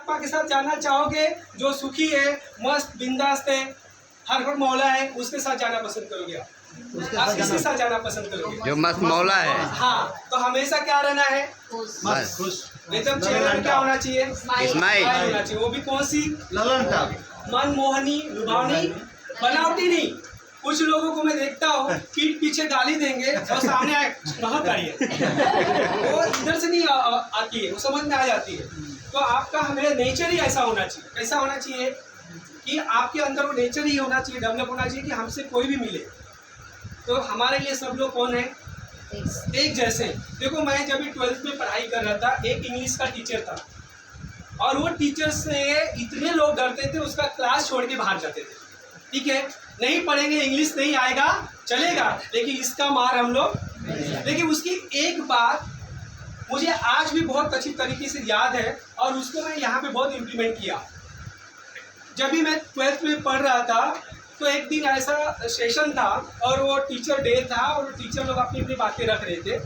आत्मा के साथ जाना चाहोगे जो सुखी है, मस्त बिंदास है, हर वक्त मौला है, उसके साथ जाना पसंद करोगे आप किसके साथ जाना पसंद करोगे? जो मस्त मौला है। हाँ, तो हमेशा क्या रहना है? बस खुश। एकदम चेहरे में क्या होना चाहिए? स्माइल होना चाहिए। वो भी कौन सी? मनमोहनी, लुभावनी, बनावटी नहीं। कुछ लोगों को मैं देखता हूँ पीठ पीछे गाली देंगे और सामने आए बहुत गाड़ी है, वो इधर से नहीं आती है, वो समझ में आ जाती है। तो आपका हमें नेचर ही ऐसा होना चाहिए। कैसा होना चाहिए कि आपके अंदर वो नेचर ही होना चाहिए, डेवलप होना चाहिए कि हमसे कोई भी मिले तो हमारे लिए सब लोग कौन है? एक जैसे। देखो, मैं जब भी 12th में पढ़ाई कर रहा था, एक इंग्लिश का टीचर था और वो टीचर से इतने लोग डरते थे, उसका क्लास छोड़ के बाहर जाते थे। ठीक है, नहीं पढ़ेंगे, इंग्लिश नहीं आएगा, चलेगा, लेकिन इसका मार हम लोग। लेकिन उसकी एक बात मुझे आज भी बहुत अच्छी तरीके से याद है और उसको मैं यहाँ पे बहुत इम्प्लीमेंट किया। जब भी मैं 12th में पढ़ रहा था तो एक दिन ऐसा सेशन था और वो टीचर डे था और टीचर लोग अपनी अपनी बातें रख रहे थे।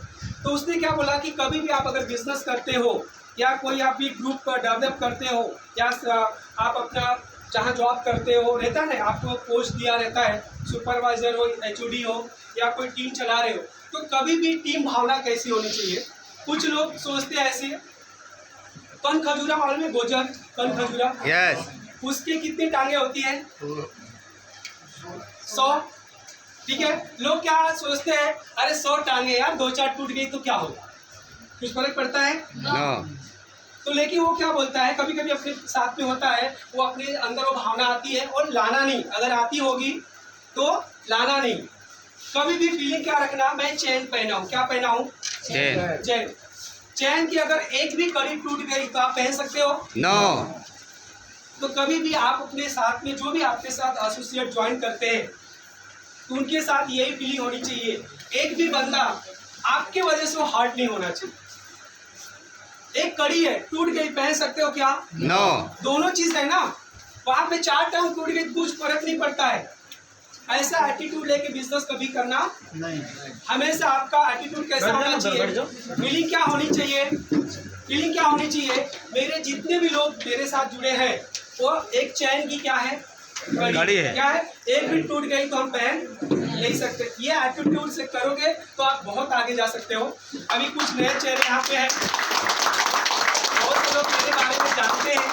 तो उसने क्या बोला कि कभी भी आप अगर बिजनेस करते हो या कोई आप भी ग्रुप डेवलप करते हो या आप अपना जहाँ जॉब करते हो रहता है ना, आपको पोस्ट दिया रहता है, सुपरवाइजर हो, HOD हो या कोई टीम चला रहे हो, तो कभी भी टीम भावना कैसी होनी चाहिए? कुछ लोग सोचते हैं ऐसे, कन खजूरा मालूम है? गोजर कन खजूरा, यस, उसके कितनी टांगे होती हैं? 100। ठीक है, लोग क्या सोचते हैं, अरे 100 टांगे यार, 2-4 टूट गई तो क्या होगा, कुछ फर्क पड़ता है? नो। तो लेकिन वो क्या बोलता है, कभी कभी अपने साथ में होता है, वो अपने अंदर वो भावना आती है और लाना नहीं, अगर आती होगी तो लाना नहीं। कभी भी फीलिंग क्या रखना, मैं चैन पहना हूँ, क्या पहना हूँ? चैन। चैन की अगर एक भी कड़ी टूट गई तो आप पहन सकते हो? नो। तो कभी भी आप अपने साथ में जो भी आपके साथ एसोसिएट ज्वाइन करते हैं तो उनके साथ यही फीलिंग होनी चाहिए, एक भी बंदा आपके वजह से वो हर्ट नहीं होना चाहिए। एक कड़ी है, टूट गई, पहन सकते हो क्या? नो। दोनों चीज है ना, वहां पे 4 टांग टूट गई, कुछ फर्क नहीं पड़ता है। ऐसा एटीट्यूड लेके बिजनेस कभी करना नहीं। हमेशा आपका एटीट्यूड कैसा होना चाहिए? फीलिंग क्या होनी चाहिए? फीलिंग क्या होनी चाहिए? मेरे जितने भी लोग मेरे साथ जुड़े हैं वो एक चैन की क्या है? कड़ी है। क्या है? एक भी टूट गई तो हम पहन नहीं सकते। ये एटीट्यूड से करोगे तो आप बहुत आगे जा सकते हो। अभी कुछ नए चेहरे यहाँ पे हैं, बहुत लोग मेरे बारे में जानते हैं।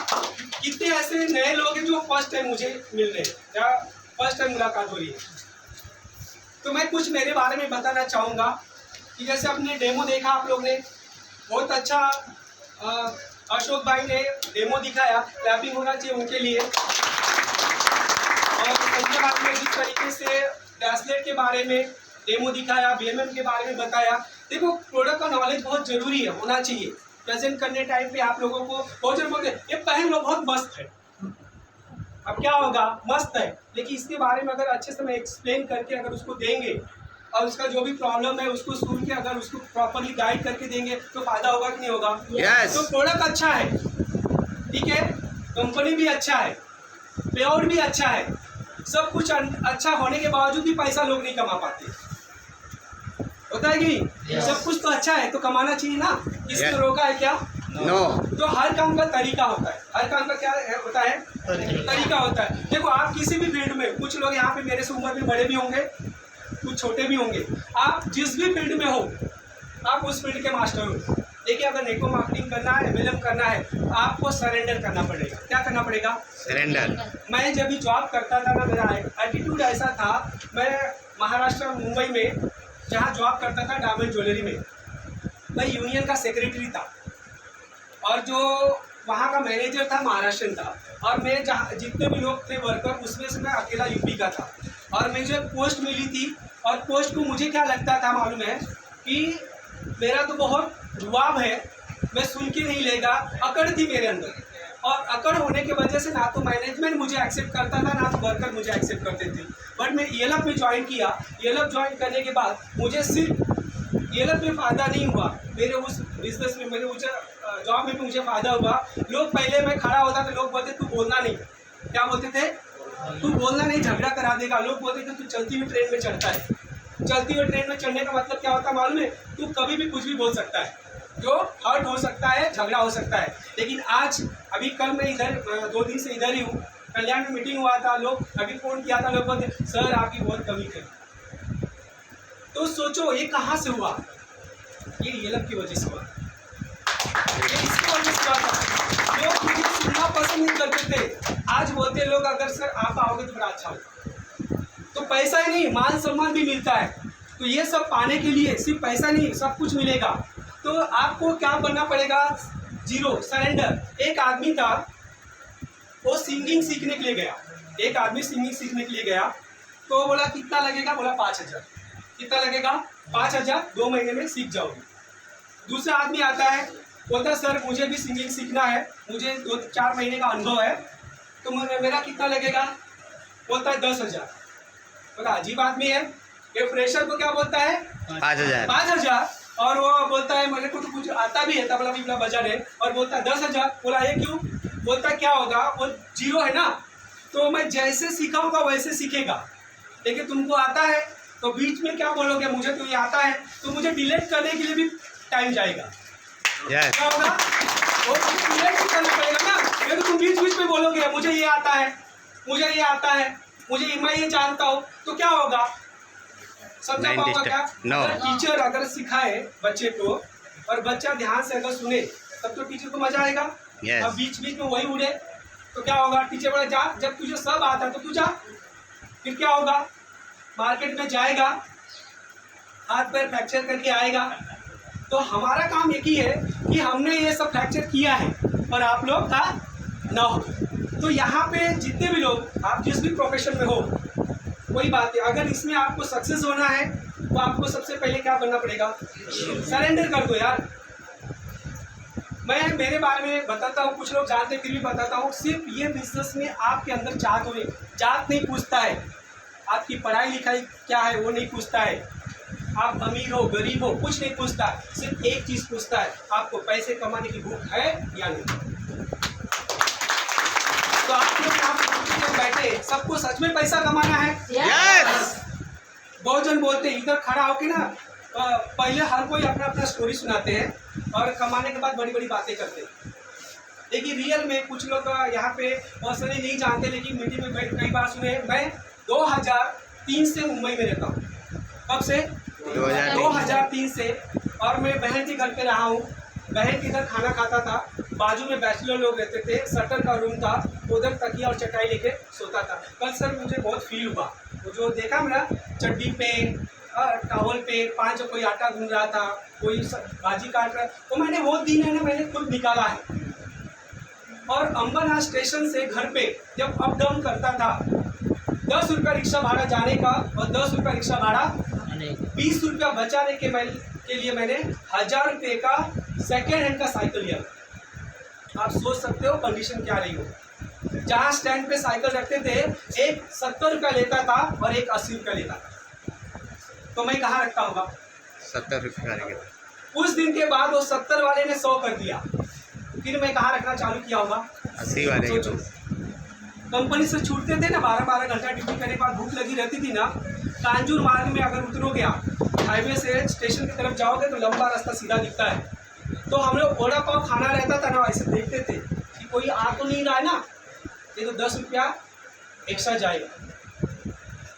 कितने ऐसे नए लोग हैं जो फर्स्ट टाइम मुझे मिल रहे हैं या फर्स्ट टाइम मुलाकात हो रही है। तो मैं कुछ मेरे बारे में बताना चाहूँगा कि जैसे आपने डेमो देखा, आप लोग ने बहुत अच्छा अशोक भाई ने डेमो दिखाया, क्लैपिंग होना चाहिए उनके लिए। और संजय भाई ने जिस तरीके से ब्रेसलेट के बारे में डेमो दिखाया, BMM के बारे में बताया। देखो, प्रोडक्ट का नॉलेज बहुत जरूरी है, होना चाहिए। प्रेजेंट करने टाइम पे आप लोगों को बहुत जरूर बोलते ये पहन लो, बहुत मस्त है। अब क्या होगा, मस्त है, लेकिन इसके बारे में अगर अच्छे से मैं एक्सप्लेन करके अगर उसको देंगे और उसका जो भी प्रॉब्लम है उसको सुन के अगर उसको प्रॉपरली गाइड करके देंगे तो फायदा होगा कि नहीं होगा? yes. तो प्रोडक्ट अच्छा है, ठीक है, कंपनी भी अच्छा है, पेआउट भी अच्छा है, सब कुछ अच्छा होने के बावजूद भी पैसा लोग नहीं कमा पाते। होता है कि नहीं? yes. सब कुछ तो अच्छा है तो कमाना चाहिए ना, इसको yes. रोका है क्या? नो। तो हर काम का तरीका होता है, हर काम का क्या होता है? तरीका होता है। देखो, आप किसी भी फील्ड में, कुछ लोग यहाँ पे मेरे से उम्र में बड़े भी होंगे, कुछ छोटे भी होंगे, आप जिस भी फील्ड में हो आप उस फील्ड के मास्टर हो। देखिए, अगर नेटवर्क मार्केटिंग करना है, MLM करना है, आपको सरेंडर करना पड़ेगा। क्या करना पड़ेगा? सरेंडर। मैं जब भी जॉब करता था ना, मेरा एटीट्यूड ऐसा था, मैं महाराष्ट्र मुंबई में जहाँ जॉब करता था डायमंड ज्वेलरी में, मैं यूनियन का सेक्रेटरी था और जो वहाँ का मैनेजर था महाराष्ट्र था, और मैं जहाँ जितने भी लोग थे वर्कर उसमें से मैं अकेला यूपी का था। और मुझे पोस्ट मिली थी और पोस्ट को मुझे क्या लगता था मालूम है कि मेरा तो बहुत रुआब है, मैं सुन के नहीं लेगा, अकड़ थी मेरे अंदर। और अकड़ होने की वजह से ना तो मैनेजमेंट मुझे एक्सेप्ट करता था ना तो वर्कर मुझे एक्सेप्ट करते थे। बट मैं ELF में ज्वाइन किया, ELF ज्वाइन करने के बाद मुझे सिर्फ ELF में फ़ायदा नहीं हुआ, मेरे उस बिजनेस में, मेरे उस जॉब में भी मुझे फ़ायदा हुआ। लोग पहले मैं खड़ा होता तो लोग बोलते तू बोलना नहीं, क्या बोलते थे? तू बोलना नहीं, झगड़ा करा देगा। लोग बोलते थे तू चलती हुई ट्रेन में चढ़ता है। चलती हुई ट्रेन में चढ़ने का मतलब क्या होता है मालूम है? तू कभी भी कुछ भी बोल सकता है। जो हर्ट हो सकता है, झगड़ा हो सकता है। लेकिन आज अभी कल मैं इधर 2 दिन से इधर ही हूँ, कल्याण में मीटिंग हुआ था, लोग अभी फ़ोन किया था, लोग बोलते सर आपकी बहुत कमी करी। तो सोचो ये कहाँ से हुआ, ये येलप की वजह से हुआ, ये इसकी वजह से हुआ था। लोग मुझे सुनना पसंद नहीं करते थे, आज बोलते लोग अगर सर आप आओगे तो बड़ा अच्छा होगा। तो पैसा ही नहीं, मान सम्मान भी मिलता है। तो ये सब पाने के लिए सिर्फ पैसा नहीं, सब कुछ मिलेगा। तो आपको क्या बनना पड़ेगा, जीरो सरेंडर। एक आदमी था, वो सिंगिंग सीखने के लिए गया, एक आदमी सिंगिंग सीखने के लिए गया, तो बोला कितना लगेगा, बोला 5,000। कितना लगेगा, 5,000, 2 महीने में सीख जाओगे। दूसरा आदमी आता है, बोलता है सर मुझे भी सिंगिंग सीखना है, मुझे 2-4 महीने का अनुभव है, तो मेरा कितना लगेगा, बोलता है 10,000। बोला अजीब आदमी है, ये फ्रेशर को क्या बोलता है 5,000, और वो बोलता है मेरे को तो कुछ आता भी है, तबला बिबला बजाने, और बोलता है 10,000। बोला ये क्यों, बोलता क्या होगा, वो जीरो है ना, तो मैं जैसे सिखाऊंगा वैसे सीखेगा, लेकिन तुमको आता है तो बीच में क्या बोलोगे, मुझे तो ये आता है, तो मुझे डिलीट करने के लिए भी टाइम जाएगा। क्या होगा, वो डिलीट भी करना पड़ेगा ना, अगर तुम बीच बीच में बोलोगे मुझे ये आता है, मुझे ये आता है, मुझे मैं ये जानता हूँ, तो क्या होगा, समझा पाओगे क्या? टीचर अगर सिखाए बच्चे को और बच्चा ध्यान से अगर सुने तब तो टीचर को मजा आएगा। अब बीच बीच में वही उड़े तो क्या होगा, टीचर बोला जा, जब तुझे सब आता है तो तू जा, फिर क्या होगा, मार्केट में जाएगा, हाथ पैर फ्रैक्चर करके आएगा। तो हमारा काम एक ही है कि हमने ये सब फ्रैक्चर किया है और आप लोग का ना हो। तो यहाँ पे जितने भी लोग, आप जिस भी प्रोफेशन में हो, वही बात है, अगर इसमें आपको सक्सेस होना है तो आपको सबसे पहले क्या करना पड़ेगा, सरेंडर कर दो यार। मैं मेरे बारे में बताता हूँ, कुछ लोग जानते फिर भी बताता हूँ, सिर्फ ये बिजनेस में आपके अंदर जात नहीं पूछता है, आपकी पढ़ाई लिखाई क्या है वो नहीं पूछता है, आप अमीर हो गरीब हो कुछ नहीं पूछता, सिर्फ एक चीज़ पूछता है, आपको पैसे कमाने की भूख है या नहीं। तो आप लोग यहाँ बैठे, सबको सच में पैसा कमाना है? यस। बहुत जन बोलते हैं, इधर खड़ा होके ना पहले हर कोई अपना अपना स्टोरी सुनाते हैं और कमाने के बाद बड़ी बड़ी बातें करते हैं, लेकिन रियल में कुछ लोग यहाँ पे पर्सनली नहीं जानते, लेकिन मीटिंग में कई बार सुने। मैं 2003 से मुंबई में रहता हूँ। कब से? 2003 से। और मैं बहन के घर पे रहा हूँ, बहन के घर खाना खाता था, बाजू में बैचलर लोग रहते थे, शटर का रूम था, उधर तकिया और चटाई लेके सोता था। कल सर मुझे बहुत फील हुआ, वो जो देखा मेरा चड्डी पे टावल पे 5 कोई आटा गूंद रहा था, कोई भाजी काट रहा, तो मैंने वो दिन है ना मैंने खुद निकाला है। और अंबरनाथ स्टेशन से घर पे जब अप डाउन करता था, 10 रुपया रिक्शा भाड़ा जाने का और 10 रुपया रिक्शा भाड़ा, 20 रुपया बचाने के लिए मैंने 1000 रुपये का सेकेंड हैंड का साइकिल लिया। आप सोच सकते हो कंडीशन क्या रही हो। जहाँ स्टैंड पे साइकिल रखते थे, एक 70 रुपया लेता था और एक 80 रुपया लेता था, तो मैं कहाँ रखता होगा? 70 रुपये। उस दिन के बाद वो 70 वाले ने 100 कर दिया, फिर मैं कहाँ रखना चालू किया होगा? 80 वाले। सोचो, कंपनी से छूटते थे ना, 12-12 घंटा ड्यूटी करने के बाद भूख लगी रहती थी ना, कांजूर मार्ग में अगर उतरोगे आप, हाईवे से स्टेशन की तरफ जाओगे तो लंबा रास्ता सीधा दिखता है, तो हम लोग वड़ा पाव खाना रहता था ना, ऐसे देखते थे कि कोई आ तो नहीं रहा है ना, ये तो 10 रुपया एक्स्ट्रा जाएगा।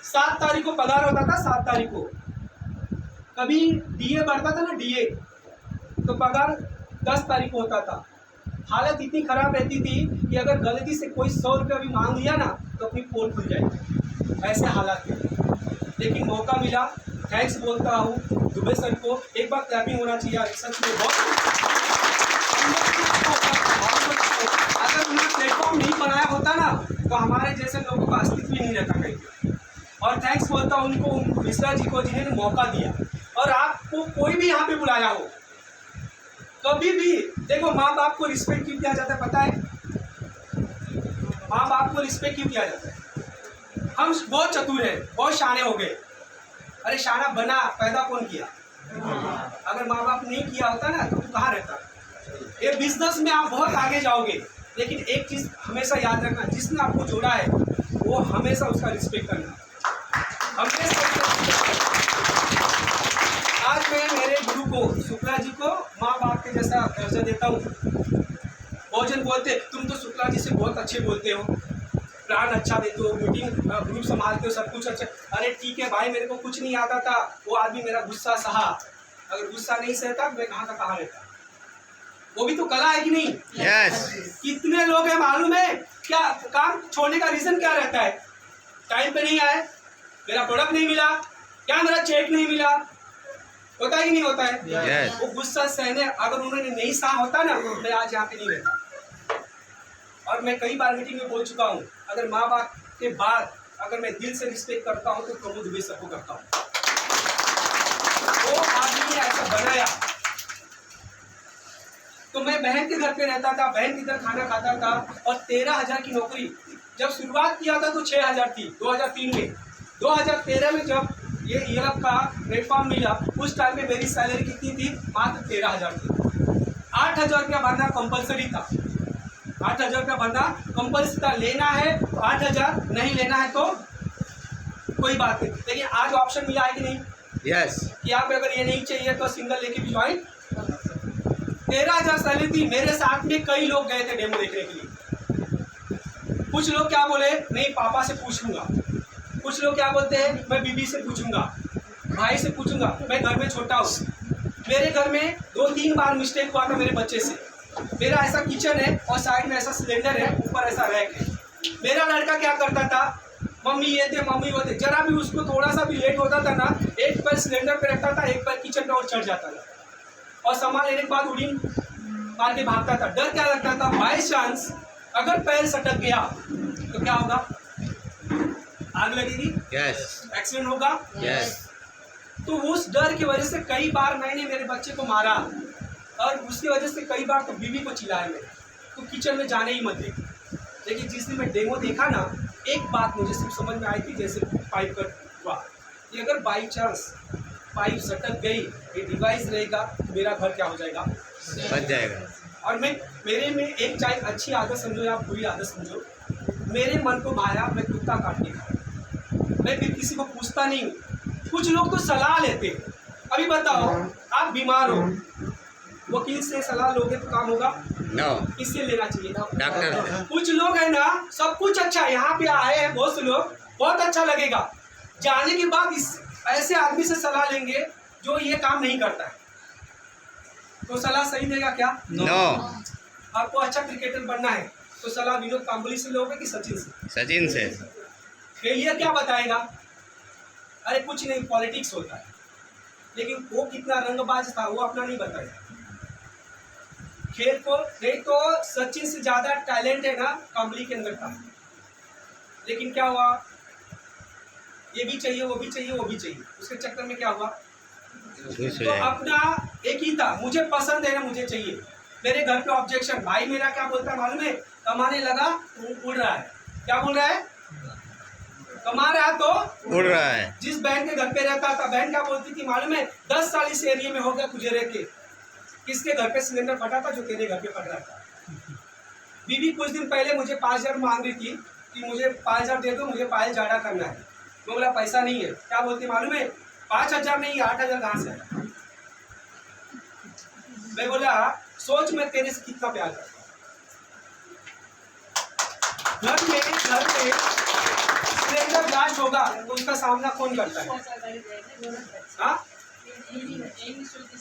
7 तारीख को पगार होता था, 7 तारीख को कभी डीए बढ़ता था ना, डीए, तो पगार 10 तारीख को होता था। हालत इतनी ख़राब रहती थी कि अगर गलती से कोई 100 रुपया भी मांग लिया ना तो अपनी पोल खुल जाएगी, ऐसे हालात थे। लेकिन मौका मिला, थैंक्स बोलता हूँ दुबे सर को, एक बार क्लैपिंग होना चाहिए सच में। बहुत अगर उन्होंने प्लेटफॉर्म नहीं बनाया होता ना तो हमारे जैसे लोगों का अस्तित्व ही नहीं रहता कहीं। और थैंक्स बोलता हूँ उनको, मिश्रा जी को, जिन्होंने मौका दिया। और आपको कोई भी यहाँ पे बुलाया हो, कभी भी देखो, माँ बाप को रिस्पेक्ट क्यों दिया जाता है पता है? माँ बाप को रिस्पेक्ट क्यों दिया जाता है? हम बहुत चतुर हैं, बहुत शाने हो गए। अरे शाना बना, पैदा कौन किया? अगर माँ बाप नहीं किया होता ना तो तू कहाँ रहता? ये बिजनेस में आप बहुत आगे जाओगे, लेकिन एक चीज़ हमेशा याद रखना, जिसने आपको जोड़ा है वो हमेशा उसका रिस्पेक्ट करना। आज मैं मेरे गुरु को, शुक्ला जी को, माँ बाप के के जैसा दर्जा देता हूँ। बहुत जन बोलते तुम तो शुक्ला जी से बहुत अच्छे बोलते हो, प्लान अच्छा देते हो, मीटिंग ग्रुप संभालते हो, सब कुछ अच्छा। अरे ठीक है भाई, मेरे को कुछ नहीं आता था, वो आदमी मेरा गुस्सा सहा। अगर गुस्सा नहीं सहता मैं कहाँ का कहाँ रहता। वो भी तो कला है कि नहीं? यस। कितने लोग हैं मालूम है क्या काम छोड़ने का रीजन क्या रहता है? टाइम पे नहीं आए, मेरा प्रोडक्ट नहीं मिला, क्या मेरा चेक नहीं मिला, होता है कि नहीं होता है? Yes. वो गुस्सा सहने अगर उन्होंने नहीं सहा होता ना, मैं आज यहाँ पे नहीं रहता। और मैं कई बार मीटिंग में बोल चुका हूँ, अगर माँ बाप के बाद अगर मैं दिल से रिस्पेक्ट करता हूँ तो प्रमोद दुबे सबको करता हूँ। वो आदमी ने ऐसा बनाया। तो मैं बहन के घर पे रहता था, बहन के घर खाना खाता था, और 13,000 की नौकरी जब शुरुआत किया था तो 6,000 थी 2003 में। 2013 में जब ये ईएलएफ का प्लेटफॉर्म मिला, उस टाइम पे मेरी सैलरी कितनी थी? मात्र 13,000 थी। 8,000 रुपया भरना कंपलसरी था। 8,000 रुपया भरना कंपलसरी था। लेना है तो 8,000, नहीं लेना है तो कोई बात नहीं। लेकिन आज ऑप्शन मिला है कि नहीं? यस। कि आप अगर ये नहीं चाहिए तो सिंगल लेके भी ज्वाइन। 13,000 सैलरी थी। मेरे साथ में कई लोग गए थे डेमो देखने के लिए। कुछ लोग क्या बोले, नहीं पापा से पूछ लूंगा। कुछ लोग क्या बोलते हैं, मैं बीबी से पूछूंगा, भाई से पूछूंगा, मैं घर में छोटा हूँ। मेरे घर में 2-3 बार मिस्टेक हुआ था मेरे बच्चे से। मेरा ऐसा किचन है और साइड में ऐसा सिलेंडर है, ऊपर ऐसा रैक है। मेरा लड़का क्या करता था, मम्मी ये दे मम्मी वो दे, जरा भी उसको थोड़ा सा भी लेट होता था ना, एक पैर सिलेंडर पे रखता था, एक पैर किचन पे और चढ़ जाता था, और सामान लेने के बाद उड़ी मार के भागता था। डर क्या लगता था, बाई चांस अगर पैर सटक गया तो क्या होगा? आग लगेगी, यस। एक्सीडेंट होगा। यस। तो उस डर की वजह से कई बार मैंने मेरे बच्चे को मारा, और उसकी वजह से कई बार तो बीवी को चिल्लाया मैंने, तो किचन में जाने ही मत दे। लेकिन जिस दिन मैं डेमो देखा ना, एक बात मुझे सिर्फ समझ में आई थी, जैसे पाइप कट हुआ, कि अगर बाई चांस पाइप सटक गई, ये डिवाइस रहेगा, मेरा घर क्या हो जाएगा? बच जाएगा। और मेरे में एक चाहे अच्छी आदत समझो या बुरी आदत समझो, मेरे मन को भाया, मैं कुत्ता काट के खाया। मैं फिर किसी को पूछता नहीं हूँ। कुछ लोग तो सलाह लेते। अभी बताओ, आप बीमार हो, वकील से सलाह लोगे तो काम होगा? नो। किससे लेना चाहिए? डॉक्टर। कुछ लोग है ना, सब कुछ अच्छा है, यहाँ पे आए हैं बहुत से लोग, बहुत अच्छा लगेगा, जाने के बाद इस ऐसे आदमी से सलाह लेंगे जो ये काम नहीं करता है, तो सलाह सही देगा क्या? नो। आपको अच्छा क्रिकेटर बनना है तो सलाह विनोद कांबली से लोगे कि सचिन से? सचिन से। फेलियर क्या बताएगा? अरे कुछ नहीं, पॉलिटिक्स होता है। लेकिन वो कितना रंगबाज था वो अपना नहीं बताया। खेल को नहीं तो सचिन से ज्यादा टैलेंट है ना कांबली के अंदर था। लेकिन क्या हुआ, ये भी चाहिए, वो भी चाहिए, वो भी चाहिए, उसके चक्कर में क्या हुआ? तो अपना एक ही था, मुझे पसंद है ना, मुझे चाहिए। मेरे घर पे ऑब्जेक्शन, भाई मेरा क्या बोलता है मालूम है? कमाने लगा उड़ रहा है। क्या बोल रहा है? कमा रहा तो उड़ रहा है। जिस बहन के घर पे रहता था, बहन क्या बोलती थी मालूम है? 10 साल इस एरिया में हो गया तुझे रह के, किसके घर पे सिलेंडर फटा था? जो तेरे घर पे फट रहा था। बीवी कुछ दिन पहले मुझे 5,000 मांग रही थी कि मुझे 5,000 दे दो, मुझे पायल जाड़ा करना है। मैं बोला पैसा नहीं है। क्या बोलती मालूम है? 5,000 नहीं, 8,000 कहाँ से है? मैं बोला सोच मैं तेरे से कितना प्यार करता हूँ। घर में सिलेंडर ब्लास्ट होगा तो उसका सामना कौन करता है? हाँ,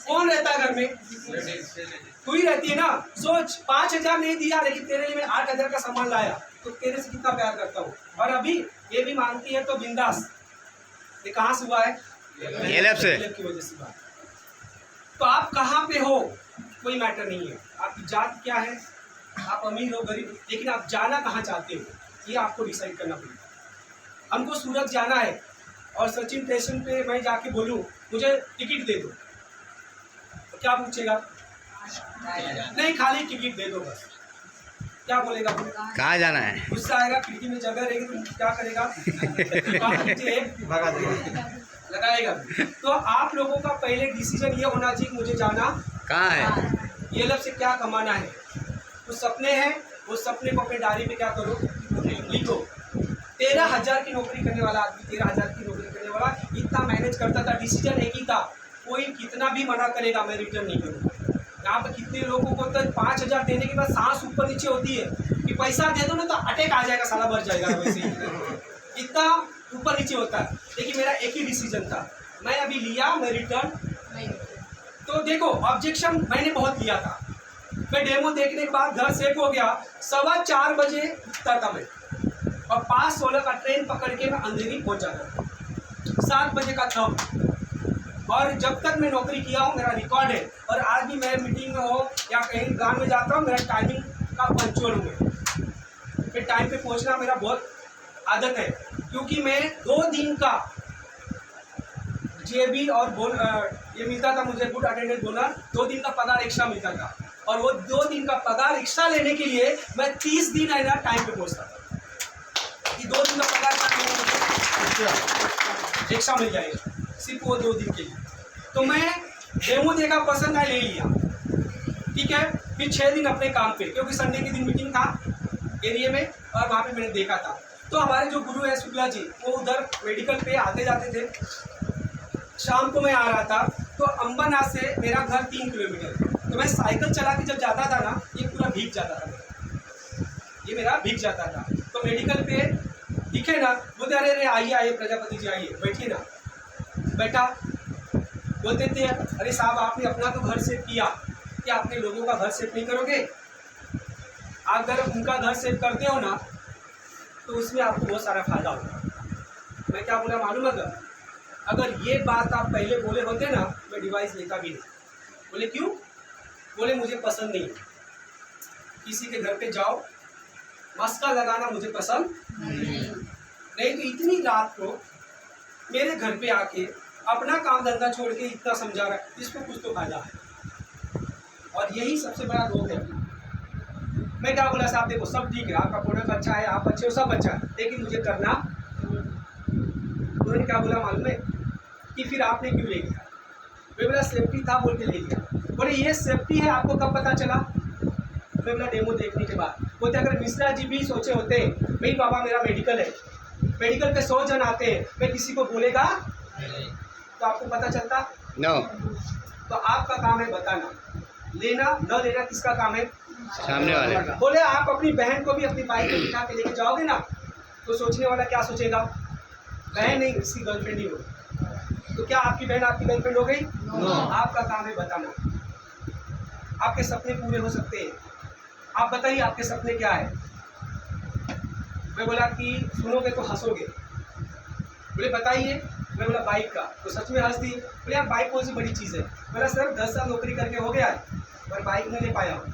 कौन रहता है घर में? तू ही रहती है ना। सोच 5,000 नहीं दिया, लेकिन तेरे लिए मैं 8,000 का सामान लाया, तो तेरे से कितना प्यार करता हूँ। और अभी ये भी मांगती है तो बिंदास। ये कहाँ से हुआ है? ईएलएफ से। की वजह से हुआ। तो आप कहाँ पे हो कोई मैटर नहीं है, आपकी जात क्या है, आप अमीर हो गरीब, लेकिन आप जाना कहाँ चाहते हो ये आपको डिसाइड करना पड़ेगा। हमको सूरत जाना है और सचिन स्टेशन पे मैं जाके बोलूँ मुझे टिकट दे दो, तो क्या पूछेगा? नहीं, खाली टिकट दे दो बस। क्या बोलेगा? कहाँ जाना है? गुस्सा आएगा, खिड़की में जगह रहेगी तो क्या करेगा? भगा देगा, लगाएगा। तो आप लोगों का पहले डिसीजन ये होना चाहिए मुझे जाना कहाँ है, ये लब से क्या कमाना है। कुछ सपने हैं, उस सपने को अपने डायरी में क्या करो, लिखो। 13,000 की नौकरी करने वाला आदमी, 13,000 की नौकरी करने वाला इतना मैनेज करता था, डिसीजन एक ही था, कोई कितना भी मना करेगा मैं रिटर्न नहीं करूँगा। यहाँ पे कितने लोगों को तो 5,000 देने के बाद सांस ऊपर नीचे होती है कि पैसा दे दो ना तो अटैक आ जाएगा, साला मर जाएगा वैसे ही। इतना ऊपर नीचे होता है। लेकिन मेरा एक ही डिसीजन था, मैं अभी लिया, मैं रिटर्न। तो देखो ऑब्जेक्शन मैंने बहुत लिया था। मैं डेमो देखने के बाद घर सेफ हो गया। 4:15 बजे उठता था मैं और 5:16 का ट्रेन पकड़ के मैं अंधेरी पहुंच जाता था। 7 बजे का था और जब तक मैं नौकरी किया हूँ मेरा रिकॉर्ड है। और आज भी मैं मीटिंग में हो या कहीं गाँव में जाता हूँ, मेरा टाइमिंग का पंक्चुअल हूँ मैं टाइम पे पहुँचना मेरा बहुत आदत है। क्योंकि मैं 2 दिन का जेबी और ये मिलता था मुझे, गुड अटेंडेंस बोनर, 2 दिन का पगार एक्स्ट्रा मिलता था। और वो 2 दिन का पगार एक्स्ट्रा लेने के लिए मैं 30 दिन है ना टाइम पे पहुँचता था कि 2 दिन का पगार एक्स्ट्रा मिल जाएगा सिर्फ वो 2 दिन के लिए। तो मैं डेमो देखा, पसंद आया, ले लिया, ठीक है। फिर 6 दिन अपने काम पे, क्योंकि संडे के दिन मीटिंग था एरिया में और वहाँ पे मैंने देखा था। तो हमारे जो गुरु है शुक्ला जी, वो उधर मेडिकल पे आते जाते थे। शाम को मैं आ रहा था तो अंबरनाथ से मेरा घर 3 किलोमीटर, तो मैं साइकिल चला के जब जाता था ना, ये पूरा भीग जाता था, ये मेरा भीग जाता था। तो मेडिकल पे दिखे ना, बोलते अरे अरे आइए आइए प्रजापति जी आइए, बैठिए ना। बैठा, बोलते थे अरे साहब आपने अपना तो घर सेव किया, क्या अपने लोगों का घर सेव नहीं करोगे? आप अगर उनका घर सेव करते हो ना तो उसमें आपको बहुत सारा फायदा होगा। मैं क्या बोला मालूम है? अगर ये बात आप पहले बोले होते ना, मैं डिवाइस लेता भी नहीं। बोले क्यों? बोले मुझे पसंद नहीं, किसी के घर पे जाओ मस्का लगाना मुझे पसंद नहीं। तो इतनी रात को मेरे घर पे आके अपना काम धंधा छोड़ के इतना समझा रहा है, इसको कुछ तो फायदा है। और यही सबसे बड़ा रोग है। मैं क्या बोला साहब, देखो सब ठीक है, आपका प्रोडक्ट अच्छा है, आप अच्छे हो, सब अच्छा है, लेकिन मुझे करना। उन्होंने क्या बोला मालूम है कि फिर आपने क्यों ले लिया? मैं बोला सेफ्टी था बोल के ले लिया। बोले ये सेफ्टी है, आपको कब पता चला? मैं बोला डेमो देखने के बाद। बोलते अगर मिश्रा जी भी सोचे होते भाई बाबा मेरा मेडिकल है, मेडिकल पे 100 जन आते हैं, मैं किसी को बोलेगा तो आपको पता चलता? नो। तो आपका काम है बताना, लेना न लेना किसका काम है? सामने वाले का। बोले आप अपनी बहन को भी अपनी बाइक में बिठा के लेके जाओगे ना, तो सोचने वाला क्या सोचेगा? बहन नहीं, इसकी गर्लफ्रेंड ही होगी। तो क्या आपकी बहन आपकी गर्लफ्रेंड हो गई? नो। आपका काम है बताना। आपके सपने पूरे हो सकते हैं। आप बताइए आपके सपने क्या है? मैं बोला कि सुनोगे तो हंसोगे। बोले बताइए। मैं बोला बाइक का, तो सच में हंस दी। बोले यार बाइक कौन सी बड़ी चीज़ है? बोला सर 10 साल नौकरी करके हो गया है पर बाइक नहीं ले पाया हूँ,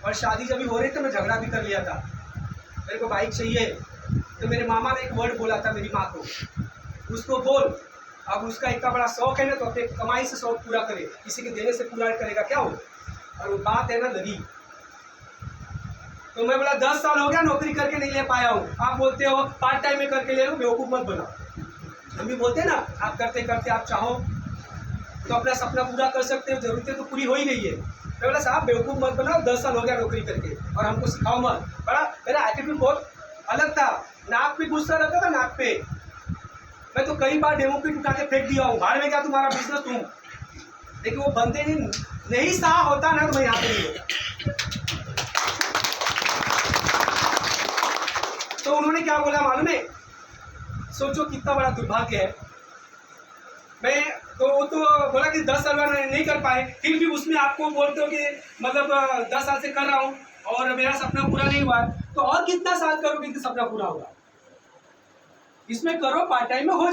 और शादी जब भी हो रही तो मैं झगड़ा भी कर लिया था, मेरे को बाइक चाहिए। तो मेरे मामा ने एक वर्ड बोला था मेरी माँ को, उसको बोल। अब उसका इतना बड़ा शौक है ना, तो अपने कमाई से शौक पूरा करे, किसी के देने से पूरा करेगा क्या हो? और वो बात है ना लगी। तो मैं बोला 10 साल हो गया नौकरी करके नहीं ले पाया हूँ, आप बोलते हो पार्ट टाइम में करके ले लो, बेवकूफ़ मत बनाओ। हम भी बोलते हैं ना, आप करते करते आप चाहो तो अपना सपना पूरा कर सकते हो, जरूरतें तो पूरी हो ही गई है। मैं बोला साहब बेवकूफ़ मत बनाओ, 10 साल हो गया नौकरी करके और हमको सिखाओ मत। बड़ा मेरा एटीट्यूड बहुत अलग था, नाक पे गुस्सा रहता था, नाक पे। मैं तो कई बार डेमो किट उठा के फेंक दिया हूँ, भाड़ में क्या तुम्हारा बिजनेस तुम। लेकिन वो बनते नहीं सहा होता ना, तो मैं यहाँ पे नहीं होता। तो उन्होंने क्या बोला मालूम है? सोचो कितना बड़ा दुर्भाग्य है। मैं तो वो तो बोला कि 10 साल नहीं कर पाए, फिर भी उसमें आपको बोलते हो कि मतलब 10 साल से कर रहा हूँ और मेरा सपना पूरा नहीं हुआ, तो और कितना साल करोगे कि सपना पूरा होगा? इसमें करो, पार्ट टाइम में हो